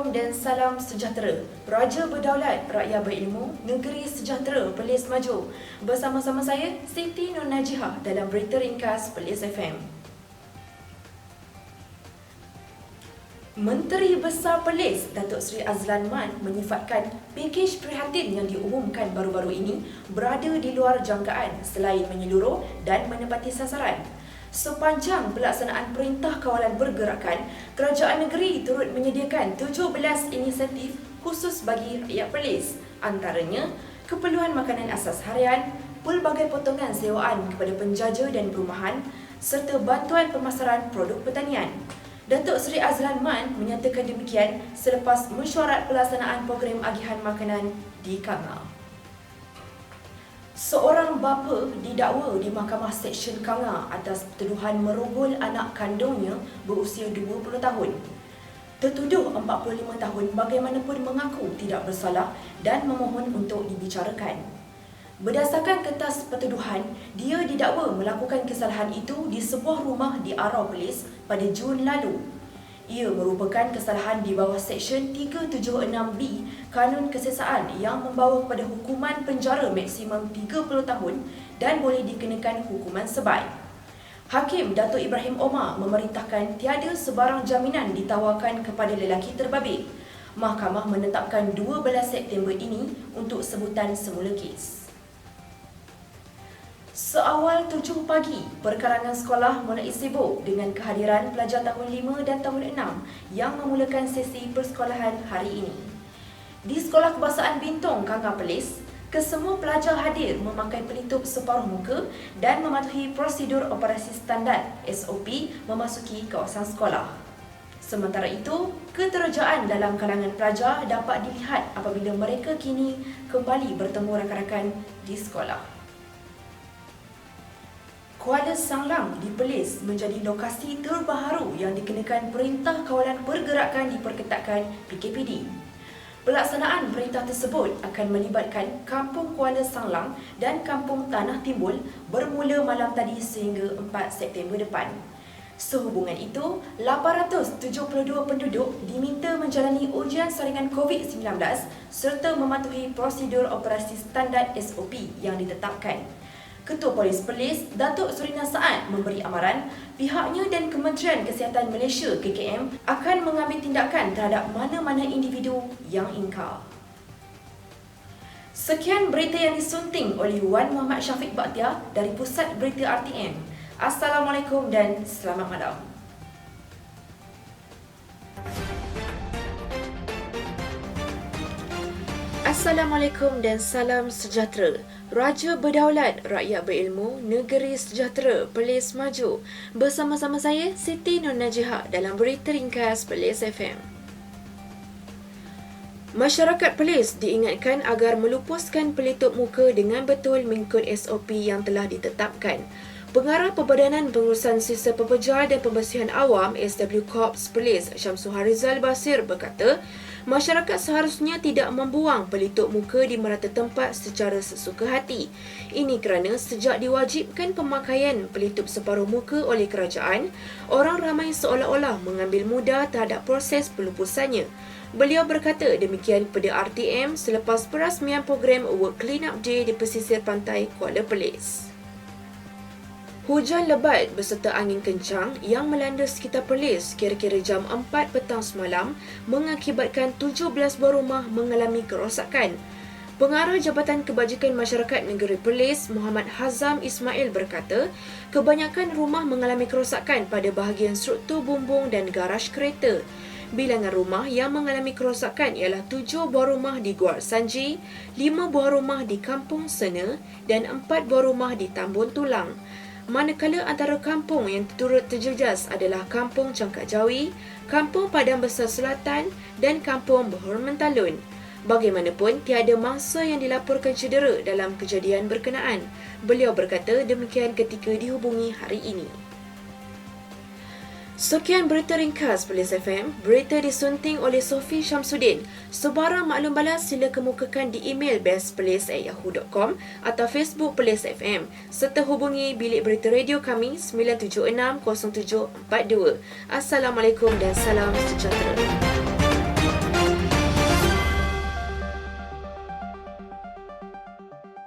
Assalamualaikum dan salam sejahtera. Raja berdaulat, rakyat berilmu, negeri sejahtera, Perlis maju. Bersama-sama saya, Siti Nur Najihah dalam Berita Ringkas Perlis FM. Menteri Besar Perlis, Datuk Seri Azlan Man menyifatkan pakej prihatin yang diumumkan baru-baru ini berada di luar jangkaan selain menyeluruh dan menepati sasaran. Sepanjang pelaksanaan Perintah Kawalan Pergerakan, kerajaan negeri turut menyediakan 17 inisiatif khusus bagi rakyat Perlis. Antaranya, keperluan makanan asas harian, pelbagai potongan sewaan kepada penjaja dan perumahan, serta bantuan pemasaran produk pertanian. Datuk Seri Azlan Man menyatakan demikian selepas mesyuarat pelaksanaan program agihan makanan di Kanga. Seorang bapa didakwa di Mahkamah Seksyen Kanga atas tuduhan merogol anak kandungnya berusia 20 tahun. Tertuduh 45 tahun bagaimanapun mengaku tidak bersalah dan memohon untuk dibicarakan. Berdasarkan kertas pertuduhan, dia didakwa melakukan kesalahan itu di sebuah rumah di Arau Perlis pada Jun lalu. Ia merupakan kesalahan di bawah Seksyen 376B Kanun Kesesaan yang membawa kepada hukuman penjara maksimum 30 tahun dan boleh dikenakan hukuman sebaik. Hakim Datuk Ibrahim Omar memerintahkan tiada sebarang jaminan ditawarkan kepada lelaki terbabit. Mahkamah menetapkan 12 September ini untuk sebutan semula kes. Seawal 7 pagi, perkarangan sekolah mulai sibuk dengan kehadiran pelajar tahun 5 dan tahun 6 yang memulakan sesi persekolahan hari ini. Di Sekolah Kebangsaan Bintong, Kanga Perlis, kesemua pelajar hadir memakai pelitup separuh muka dan mematuhi prosedur operasi standard SOP memasuki kawasan sekolah. Sementara itu, keterajaan dalam kalangan pelajar dapat dilihat apabila mereka kini kembali bertemu rakan-rakan di sekolah. Kuala Sanglang di Perlis menjadi lokasi terbaharu yang dikenakan Perintah Kawalan Pergerakan diperketatkan PKPD. Pelaksanaan perintah tersebut akan melibatkan Kampung Kuala Sanglang dan Kampung Tanah Timbul bermula malam tadi sehingga 4 September depan. Sehubungan itu, 872 penduduk diminta menjalani ujian saringan COVID-19 serta mematuhi prosedur operasi standard SOP yang ditetapkan. Ketua Polis Perlis, Datuk Surina Saad memberi amaran pihaknya dan Kementerian Kesihatan Malaysia KKM akan mengambil tindakan terhadap mana-mana individu yang ingkar. Sekian berita yang disunting oleh Wan Muhammad Syafiq Bakhtiar dari Pusat Berita RTM. Assalamualaikum dan selamat malam. Assalamualaikum dan salam sejahtera. Raja berdaulat, rakyat berilmu, negeri sejahtera, Perlis maju. Bersama-sama saya, Siti Nur Najihah dalam Berita Ringkas Perlis FM. Masyarakat Perlis diingatkan agar melupuskan pelitup muka dengan betul mengikut SOP yang telah ditetapkan. Pengarah Perbadanan Pengurusan Sisa Pepejar dan Pembersihan Awam SW Corps Perlis, Syamsul Harizal Basir berkata, masyarakat seharusnya tidak membuang pelitup muka di merata tempat secara sesuka hati. Ini kerana sejak diwajibkan pemakaian pelitup separuh muka oleh kerajaan, orang ramai seolah-olah mengambil mudah terhadap proses pelupusannya. Beliau berkata demikian kepada RTM selepas perasmian program Work Clean Up Day di pesisir pantai Kuala Perlis. Hujan lebat beserta angin kencang yang melanda sekitar Perlis kira-kira jam 4 petang semalam mengakibatkan 17 buah rumah mengalami kerosakan. Pengarah Jabatan Kebajikan Masyarakat Negeri Perlis, Muhammad Hazam Ismail berkata, kebanyakan rumah mengalami kerosakan pada bahagian struktur bumbung dan garaj kereta. Bilangan rumah yang mengalami kerosakan ialah 7 buah rumah di Guar Sanji, 5 buah rumah di Kampung Sena dan 4 buah rumah di Tambun Tulang. Manakala antara kampung yang turut terjejas adalah Kampung Cangkak Jawi, Kampung Padang Besar Selatan dan Kampung Behor Mentalun. Bagaimanapun, tiada mangsa yang dilaporkan cedera dalam kejadian berkenaan. Beliau berkata demikian ketika dihubungi hari ini. Sekian berita ringkas Perlis FM. Berita disunting oleh Sofi Syamsuddin. Sebarang maklum balas sila kemukakan di email bestperlis@yahoo.com atau Facebook Perlis FM serta hubungi bilik berita radio kami 9760742. Assalamualaikum dan salam sejahtera.